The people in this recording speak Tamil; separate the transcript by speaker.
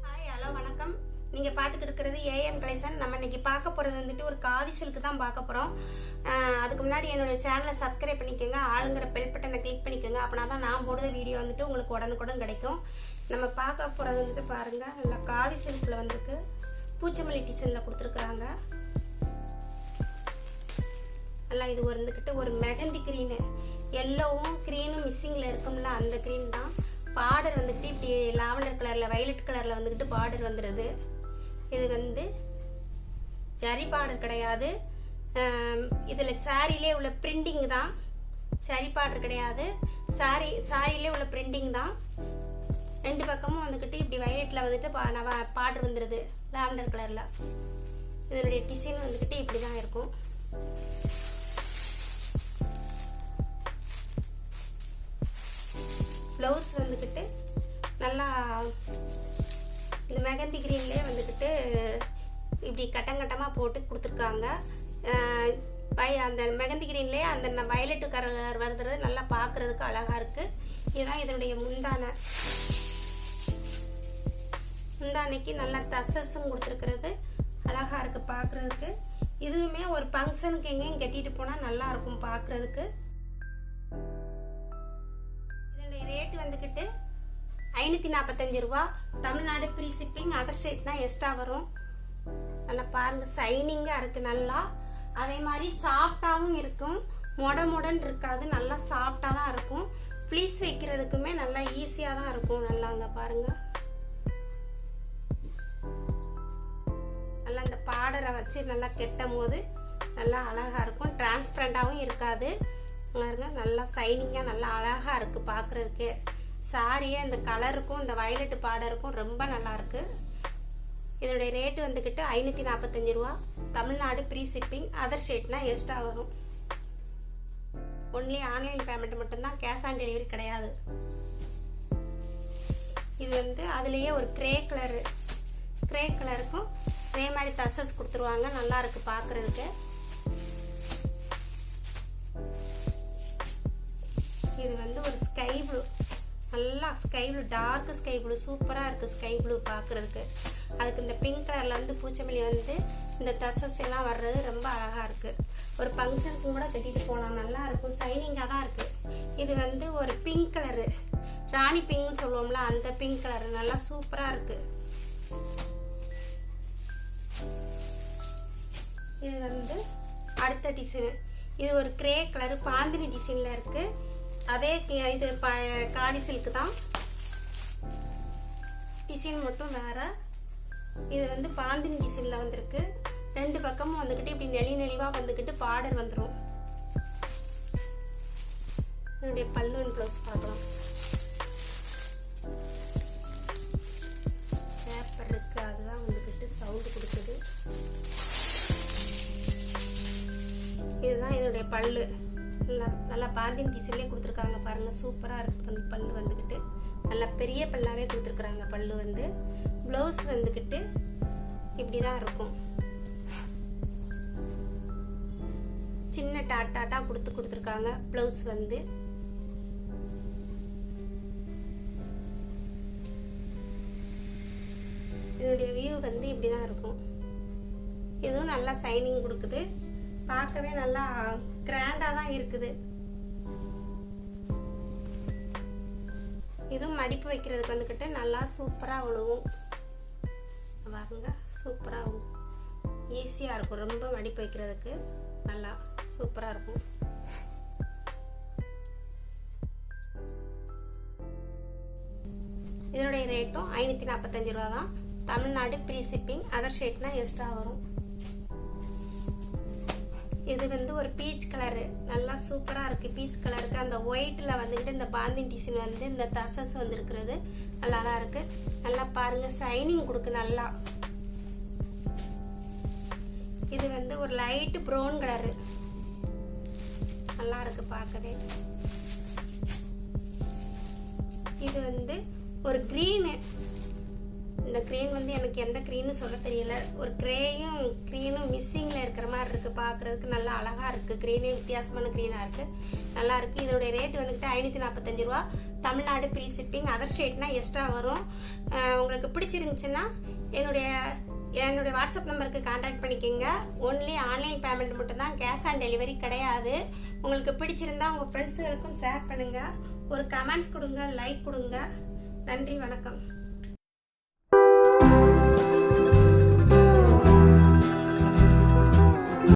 Speaker 1: ஹாய், ஹலோ, வணக்கம். நீங்கள் பார்த்துக்கிட்டு இருக்கிறது ஏஎம் கலெக்ஷன். நம்ம இன்னைக்கு பார்க்க போகிறது வந்துட்டு ஒரு காதி சில்க்கு தான் பார்க்க போகிறோம். அதுக்கு முன்னாடி என்னுடைய சேனலை சப்ஸ்கிரைப் பண்ணிக்கோங்க, ஆளுங்கிற பெல் பட்டனை கிளிக் பண்ணிக்கோங்க. அப்படின்னா தான் நான் போடுற வீடியோ வந்துட்டு உங்களுக்கு உடனுக்குடன் கிடைக்கும். நம்ம பார்க்க போகிறது வந்துட்டு பாருங்கள், நல்லா காதி சில்கில் வந்துருக்கு, பூச்சமல்லி டிசைனில் கொடுத்துருக்குறாங்க. நல்லா இது வந்துக்கிட்டு ஒரு மெகந்தி க்ரீனு, எல்லோவும் க்ரீனும் மிஸ்ஸிங்கில் இருக்கும்ல, அந்த க்ரீன் தான். பார்டர் வந்துட்டு இப்படி லாவெண்டர் கலரில் வயலட் கலரில் வந்துக்கிட்டு பார்டர் வந்துடுது. இது வந்து ஜரி பார்டர் கிடையாது, இதில் சாரிலே உள்ள பிரிண்டிங் தான். ஜரி பார்டர் கிடையாது, சாரிலே உள்ள பிரிண்டிங் தான். ரெண்டு பக்கமும் வந்துக்கிட்டு இப்படி வயலட்டில் வந்துட்டு பார்டர் வந்துடுது லாவெண்டர் கலரில். இதனுடைய டிசைன் வந்துக்கிட்டு இப்படி தான் இருக்கும். ப்ளவுஸ் வந்துக்கிட்டு நல்லா இந்த மெகந்தி கிரீன்லேயே வந்துக்கிட்டு இப்படி கட்டங்கட்டமாக போட்டு கொடுத்துருக்காங்க. அந்த மெகந்தி கிரீன்லேயே அந்த வயலட்டு கலர் வருதுறது நல்லா பார்க்குறதுக்கு அழகாக இருக்குது. இதுதான் இதனுடைய முந்தானைக்கு நல்லா தசஸும் கொடுத்துருக்கிறது, அழகாக இருக்குது பார்க்குறதுக்கு. இதுவுமே ஒரு ஃபங்க்ஷனுக்கு எங்கேயும் கட்டிட்டு போனால் நல்லா இருக்கும் பார்க்குறதுக்கு. ரேட்டு வந்துக்கிட்டு 545 ரூபா. Tamil Nadu free shipping. அதர் ஸ்டேட்னா எக்ஸ்ட்ரா வரும். நல்லா பாருங்க, சைனிங்காக இருக்குது நல்லா. அதே மாதிரி சாஃப்டாகவும் இருக்கும், மொடன் இருக்காது, நல்லா சாஃப்டாக தான் இருக்கும். ஃப்ளீஸ் வைக்கிறதுக்குமே நல்லா ஈஸியாக தான் இருக்கும். நல்லாங்க பாருங்க, நல்லா இந்த பார்டரை வச்சு நல்லா கெட்டும் போது நல்லா அழகாக இருக்கும். டிரான்ஸ்பரண்டாகவும் இருக்காது பாருங்க, நல்லா சைனிங்காக நல்லா அழகாக இருக்குது பார்க்குறதுக்கு. சாரியே இந்த கலருக்கும் இந்த வயலட்டு பார்டருக்கும் ரொம்ப நல்லா இருக்குது. இதனுடைய ரேட்டு வந்துக்கிட்டு 545 ரூபா. Tamil Nadu free shipping. அதர் ஸ்டேட்னா எக்ஸ்ட்ரா வரும். ஒன்லி ஆன்லைன் பேமெண்ட் மட்டும்தான், கேஷ் ஆன் டெலிவரி கிடையாது. இது வந்து அதுலேயே ஒரு கிரே கலருக்கும் அதே மாதிரி தசஸ் கொடுத்துருவாங்க. நல்லா இருக்குது பார்க்குறதுக்கு. இது வந்து ஒரு ஸ்கை ப்ளூ, நல்லா sky blue, dark sky blue, சூப்பராக இருக்குது ஸ்கை ப்ளூ பார்க்குறதுக்கு. அதுக்கு இந்த பிங்க் கலரில் வந்து பூச்சமல்லி வந்து இந்த தசஸ் எல்லாம் வர்றது ரொம்ப அழகாக இருக்குது. ஒரு ஃபங்க்ஷனுக்கு கூட கட்டிட்டு போகலாம், நல்லா இருக்கும், சைனிங்காக தான் இருக்குது. இது வந்து ஒரு பிங்க் கலரு, ராணி பிங்க்னு சொல்லுவோம்ல, அந்த பிங்க் கலரு நல்லா சூப்பராக இருக்குது. இது வந்து அடுத்த டிசைனு. இது ஒரு கிரே கலரு பாந்தினி டிசைனில் இருக்குது. அதே இது காதி சில்க்கு தான், டிசைன் மட்டும் வேற. இது வந்து பாந்தினி டிசைனில் வந்திருக்கு. ரெண்டு பக்கமும் வந்துக்கிட்டு இப்படி நெளிவாக வந்துக்கிட்டு பார்டர் வந்துடும். இதனுடைய பல்லு அண்ட் ப்ளவுஸ் பார்க்கலாம். பேப்பர் இருக்கு, அதுதான் வந்துக்கிட்டு சவுண்டு கொடுக்குது. இதுதான் இதனுடைய பல்லு. நல்லா பாந்தின் டிசைன்லேயே கொடுத்துருக்காங்க பாருங்க, சூப்பராக இருக்குது. அந்த பல்லு வந்துக்கிட்டு நல்லா பெரிய பல்லாவே கொடுத்துருக்குறாங்க. பல்லு வந்து ப்ளவுஸ் வந்துக்கிட்டு இப்படி தான் இருக்கும், சின்ன டாட்டா கொடுத்துருக்காங்க. ப்ளவுஸ் வந்து இதனுடைய வியூ வந்து இப்படி தான் இருக்கும். இதுவும் நல்லா சைனிங் கொடுக்குது, பார்க்கவே நல்லா கிராண்டாக தான் இருக்குது. இதுவும் மடிப்பு வைக்கிறதுக்கு வந்துக்கிட்டு நல்லா சூப்பராக விழுவும் பாருங்க, சூப்பராக ஈஸியாக இருக்கும். ரொம்ப மடிப்பு வைக்கிறதுக்கு நல்லா சூப்பராக இருக்கும். இதனுடைய ரேட்டும் 545 ரூபா தான். Tamil Nadu free shipping. அதர் ஸ்டேட்னா எக்ஸ்ட்ரா வரும். இது வந்து ஒரு பீச் கலரு, நல்லா சூப்பராக இருக்குது. பீச் கலருக்கு அந்த ஒயிட்டில் வந்துக்கிட்டு இந்த பாந்தின் டிசைன் வந்து இந்த தசஸ் வந்துருக்கிறது நல்லா இருக்குது. நல்லா பாருங்கள், சைனிங் கொடுக்கு நல்லா. இது வந்து ஒரு லைட்டு ப்ரௌன் கலரு, நல்லா இருக்குது பார்க்கவே. இது வந்து ஒரு க்ரீனு, இந்த க்ரீன் வந்து எனக்கு எந்த க்ரீன்னு சொல்ல தெரியல. ஒரு க்ரேயும் க்ரீனும் மிஸ்ஸிங்கில் இருக்கிற மாதிரி இருக்குது. பார்க்குறதுக்கு நல்லா அழகாக இருக்குது. க்ரீனே வித்தியாசமான க்ரீனாக இருக்குது, நல்லா இருக்குது. இதோடைய ரேட் வந்துட்டு 545 ரூபா. Tamil Nadu free shipping. அதர் ஸ்டேட்னா எக்ஸ்ட்ரா வரும். உங்களுக்கு பிடிச்சிருந்துச்சுன்னா என்னுடைய வாட்ஸ்அப் நம்பருக்கு கான்டாக்ட் பண்ணிக்கோங்க. ஒன்லி ஆன்லைன் பேமெண்ட் மட்டும்தான், கேஷ் ஆன் டெலிவரி கிடையாது. உங்களுக்கு பிடிச்சிருந்தா உங்கள் ஃப்ரெண்ட்ஸுகளுக்கும் ஷேர் பண்ணுங்கள். ஒரு கமெண்ட்ஸ் கொடுங்க, லைக் கொடுங்க. நன்றி, வணக்கம்.